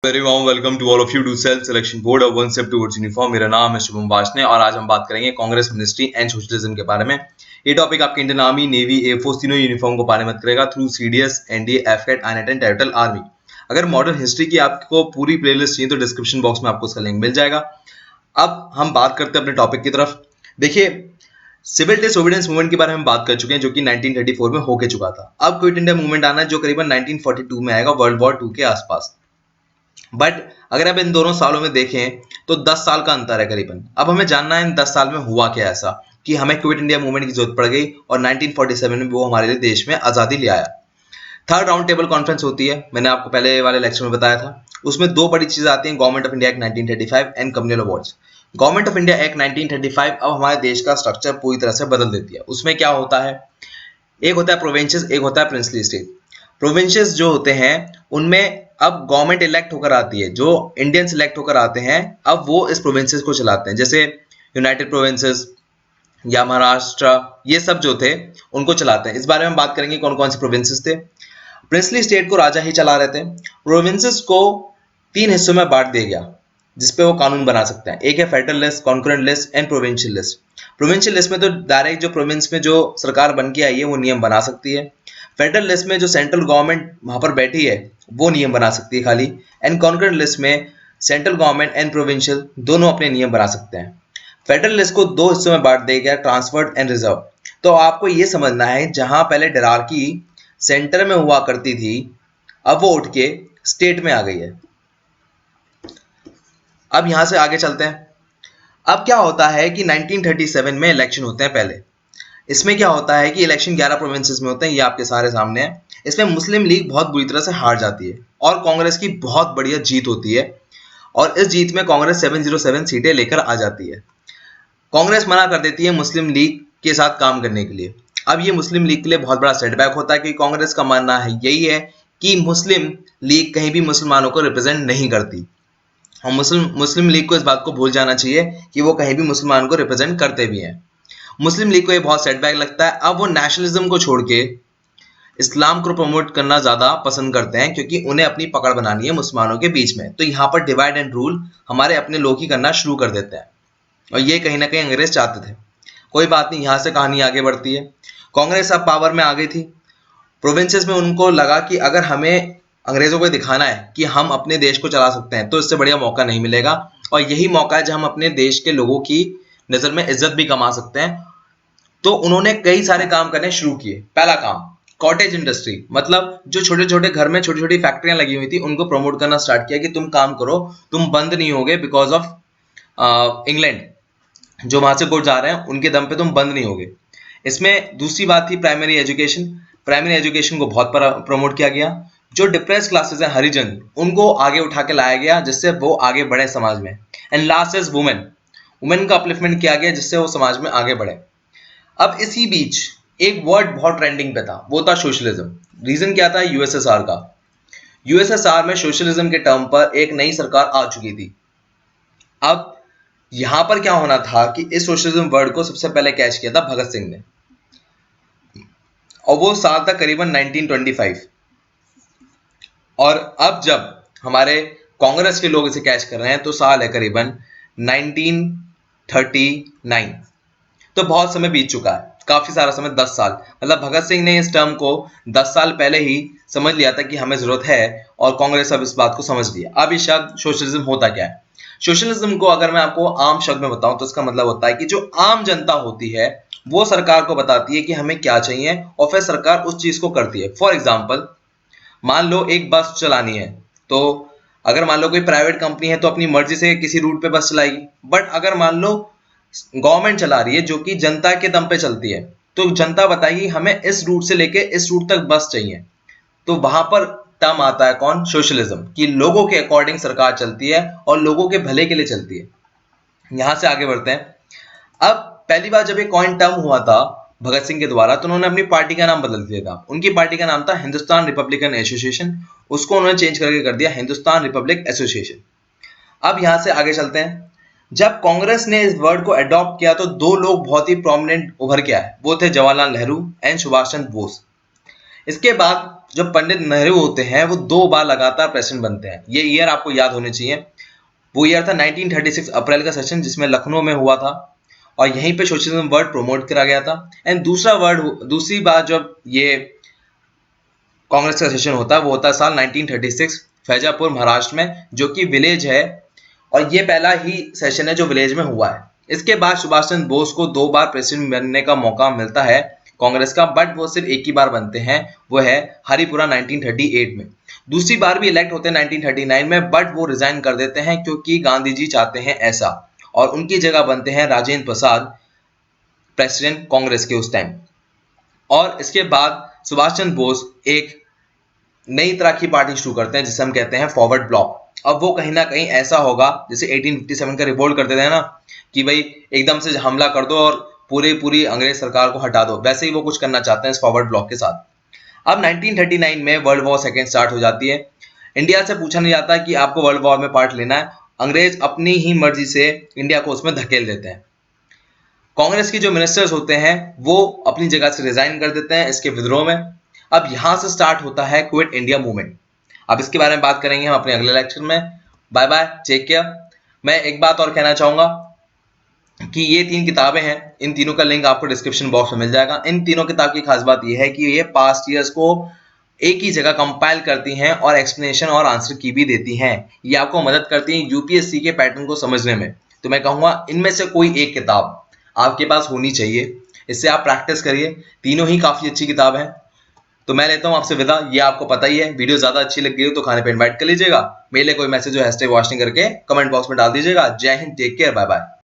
Very warm welcome to all of you to self selection board of one step towards uniform. मेरा नाम है शुभम वाशने और आज हम बात करेंगे कांग्रेस, मिनिस्ट्री एंड सोशलिज्म के बारे में। ये टॉपिक आपके इंडियन आर्मी, नेवी, एयरफोर्स तीनों यूनिफॉर्म को पाने मत करेगा through CDS, NDA, AFCAT, INET and territorial army. अगर मॉडर्न हिस्ट्री की आपको पूरी प्लेलिस्ट चाहिए तो डिस्क्रिप्शन बॉक्स में आपको उसका लिंक मिल जाएगा। अब हम बात करते हैं अपने टॉपिक की तरफ। देखिए, सिविल डिसोबीडियंस मूवमेंट के बारे में बात कर चुके हैं जो कि 1934 में होके चुका था। अब क्विट इंडिया मूवमेंट आना है जो करीबन 1942 में आएगा, वर्ल्ड वॉर 2 के आसपास। बट अगर आप इन दोनों सालों में देखें तो 10 साल का अंतर है करीबन। अब हमें जानना है इन 10 साल में हुआ क्या ऐसा कि हमें क्विट इंडिया मूवमेंट की जरूरत पड़ गई और 1947 में वो हमारे लिए देश में आजादी ले आया। थर्ड राउंड टेबल कॉन्फ्रेंस होती है, मैंने आपको पहले वाले लेक्चर में बताया था। उसमें दो बड़ी चीजें आती हैं, government of India act 1935 and communal awards. Government of India act 1935 अब हमारे देश का स्ट्रक्चर पूरी तरह से बदल देती है। उसमें क्या होता है, एक होता है प्रोविंसेस, एक होता है प्रिंसली स्टेट। प्रोविंसेस जो होते हैं उनमें अब गवर्नमेंट इलेक्ट होकर आती है, जो इंडियंस इलेक्ट होकर आते हैं अब वो इस प्रोविंसेस को चलाते हैं। जैसे यूनाइटेड प्रोविंसेस या महाराष्ट्र, ये सब जो थे उनको चलाते हैं। इस बारे में बात करेंगे कौन कौन से प्रोविंसेस थे। प्रिंसली स्टेट को राजा ही चला रहे थे। प्रोविंसेस को 3 हिस्सों में बांट दिया गया जिसपे वो कानून बना सकते हैं। एक है federal list, concurrent list and provincial list. Provincial list में तो डायरेक्ट जो प्रोविंस में जो सरकार बन के आई है वो नियम बना सकती है। फेडरल लिस्ट में जो सेंट्रल गवर्नमेंट वहां पर बैठी है वो नियम बना सकती है खाली। एंड कॉन्करेंट लिस्ट में सेंट्रल गवर्नमेंट एंड प्रोविंशियल दोनों अपने नियम बना सकते हैं। फेडरल लिस्ट को 2 हिस्सों में बांट दिया गया, ट्रांसफर्ड एंड रिजर्व। तो आपको ये समझना है, जहां पहले डायरार्की सेंटर में हुआ करती थी अब वो उठ के स्टेट में आ गई है। अब यहां से आगे चलते हैं। अब क्या होता है कि 1937 में इलेक्शन होते हैं पहले। इसमें क्या होता है कि इलेक्शन 11 प्रोविंसेस में होते हैं, ये आपके सारे सामने है। इसमें मुस्लिम लीग बहुत बुरी तरह से हार जाती है और कांग्रेस की बहुत बढ़िया जीत होती है और इस जीत में कांग्रेस 707 सीटें लेकर आ जाती है। कांग्रेस मना कर देती है मुस्लिम लीग के साथ काम करने के लिए। अब ये मुस्लिम लीग के लिए बहुत बड़ा सेटबैक होता है कि कांग्रेस का मानना है यही है कि मुस्लिम लीग कहीं भी मुसलमानों को रिप्रेजेंट नहीं करती और मुस्लिम लीग को इस बात को भूल जाना चाहिए कि वो कहीं भी मुसलमान को रिप्रेजेंट करते भी हैं। मुस्लिम लीग को ये बहुत सेटबैक लगता है। अब वो नेशनलिज्म को छोड़ के इस्लाम को प्रमोट करना ज्यादा पसंद करते हैं क्योंकि उन्हें अपनी पकड़ बनानी है मुसलमानों के बीच में। तो यहाँ पर डिवाइड एंड रूल हमारे अपने लोग ही करना शुरू कर देते हैं और ये कहीं ना कहीं अंग्रेज चाहते थे। कोई बात नहीं, यहाँ से कहानी आगे बढ़ती है। कांग्रेस अब पावर में आ गई थी। प्रोविंसेस में उनको लगा कि अगर हमें अंग्रेजों को दिखाना है कि हम अपने देश को चला सकते हैं तो इससे बढ़िया मौका नहीं मिलेगा और यही मौका है जब हम अपने देश के लोगों की नजर में इज्जत भी कमा सकते हैं। तो उन्होंने कई सारे काम करने शुरू किए। पहला काम, कॉटेज इंडस्ट्री, मतलब जो छोटे छोटे घर में छोटी छोटी फैक्ट्रियां लगी हुई थी उनको प्रमोट करना स्टार्ट किया कि तुम काम करो, तुम बंद नहीं होगे बिकॉज ऑफ इंग्लैंड, जो वहां से गुड्स आ रहे हैं उनके दम पे तुम बंद नहीं होगे। इसमें दूसरी बात थी प्राइमरी एजुकेशन। प्राइमरी एजुकेशन को बहुत प्रमोट किया गया। जो डिप्रेस क्लासेस हैं, हरिजन, उनको आगे उठा के लाया गया जिससे वो आगे बढ़े समाज में। And last is women, women का अपलिफ्टमेंट किया गया जिससे वो समाज में आगे बढ़े। अब इसी बीच एक वर्ड बहुत ट्रेंडिंग पे था, वो था सोशलिज्म। रीजन क्या था, यूएसएसआर का। यूएसएसआर में सोशलिज्म के टर्म पर एक नई सरकार आ चुकी थी। अब यहां पर क्या होना था कि इस सोशलिज्म वर्ड को सबसे पहले कैच किया था भगत सिंह ने और वो साल था करीबन 1925। और अब जब हमारे कांग्रेस के लोग इसे कैच कर रहे हैं तो साल है करीबन 1939। तो बहुत समय बीत चुका है, काफी सारा समय, 10 साल। मतलब भगत सिंह ने इस टर्म को 10 साल पहले ही समझ लिया था कि हमें जरूरत है और कांग्रेस अब इस बात को समझ लिया। अब ये शब्द सोशलिज्म होता क्या है। सोशलिज्म को अगर मैं आपको आम शब्द में बताऊं तो इसका मतलब होता है कि जो आम जनता होती है वो सरकार को बताती है कि हमें क्या चाहिए और फिर सरकार उस चीज को करती है। फॉर एग्जाम्पल, मान लो एक बस चलानी है, तो अगर मान लो कोई प्राइवेट कंपनी है तो अपनी मर्जी से किसी रूट पे बस चलाएगी। बट अगर मान लो गवर्नमेंट चला रही है जो कि जनता के दम पे चलती है, तो जनता बताएगी हमें इस रूट से लेके इस रूट तक बस चाहिए। तो वहां पर टर्म आता है कौन, सोशलिज्म, कि लोगों के अकॉर्डिंग सरकार चलती है और लोगों के भले के लिए चलती है। यहां से आगे बढ़ते हैं। अब पहली बार जब ये कॉइन टर्म हुआ था भगत सिंह के द्वारा तो उन्होंने अपनी पार्टी का नाम बदल दिया था। उनकी पार्टी का नाम था हिंदुस्तान रिपब्लिकन एसोसिएशन, उसको उन्होंने चेंज करके कर दिया हिंदुस्तान रिपब्लिक एसोसिएशन। अब यहां से आगे चलते हैं। जब कांग्रेस ने इस वर्ड को अडॉप्ट किया तो 2 लोग बहुत ही प्रोमिनेंट उभर के आए, वो थे जवाहरलाल नेहरू एंड सुभाष चंद्र बोस। इसके बाद जो पंडित नेहरू होते हैं वो 2 बार लगातार प्रेसिडेंट बनते हैं। ये ईयर आपको याद होने चाहिए। वो ईयर था 1936 अप्रैल का सेशन, जिसमें लखनऊ में हुआ था और यहीं पे सोशलिज्म वर्ड प्रमोट करा गया था। एंड दूसरी बार जब ये कांग्रेस का सेशन होता है वो होता है साल 1936 फैजापुर महाराष्ट्र में, जो कि विलेज है, और ये पहला ही सेशन है जो विलेज में हुआ है। इसके बाद सुभाष चंद्र बोस को 2 बार प्रेसिडेंट बनने का मौका मिलता है कांग्रेस का, बट वो सिर्फ एक ही बार बनते हैं, वो है हरिपुरा 1938 में। दूसरी बार भी इलेक्ट होते हैं 1939 में, बट वो रिजाइन कर देते हैं क्योंकि गांधी जी चाहते हैं ऐसा, और उनकी जगह बनते हैं राजेंद्र प्रसाद प्रेसिडेंट कांग्रेस के उस टाइम। और इसके बाद सुभाष चंद्र बोस एक नई तरह की पार्टी शुरू करते हैं जिसे हम कहते हैं फॉरवर्ड ब्लॉक। अब वो कहीं ना कहीं ऐसा होगा जैसे 1857 का रिवोल्ट करते थे ना, कि भाई एकदम से हमला कर दो और पूरी अंग्रेज सरकार को हटा दो, वैसे ही वो कुछ करना चाहते हैं इस फॉरवर्ड ब्लॉक के साथ। अब 1939 में वर्ल्ड वॉर सेकेंड स्टार्ट हो जाती है। इंडिया से पूछा नहीं जाता कि आपको वर्ल्ड वॉर में पार्ट लेना है, अंग्रेज अपनी ही मर्जी से इंडिया को उसमें धकेल देते हैं। कांग्रेस के जो मिनिस्टर्स होते हैं वो अपनी जगह से रिजाइन कर देते हैं इसके विद्रोह में। अब यहां से स्टार्ट होता है क्विट इंडिया मूवमेंट। अब इसके बारे में बात करेंगे हम अपने अगले लेक्चर में। Bye bye, take care. मैं एक बात और कहना चाहूंगा कि ये 3 किताबें हैं, इन तीनों का लिंक आपको डिस्क्रिप्शन बॉक्स में मिल जाएगा। इन तीनों किताब की खास बात यह है कि ये पास्ट ईयर्स को एक ही जगह कंपाइल करती हैं और एक्सप्लेनेशन और आंसर की भी देती हैं। ये आपको मदद करती हैं यूपीएससी के पैटर्न को समझने में। तो मैं कहूँगा इनमें से कोई एक किताब आपके पास होनी चाहिए, इससे आप प्रैक्टिस करिए। तीनों ही काफ़ी अच्छी किताब हैं। तो मैं लेता हूँ आपसे विदा। ये आपको पता ही है, वीडियो ज़्यादा अच्छी लग गई हो तो खाने पे इन्वाइट कर लीजिएगा। मेरे लिए कोई मैसेज हो #वॉचिंग करके कमेंट बॉक्स में डाल दीजिएगा। Jai Hind, take care, bye bye.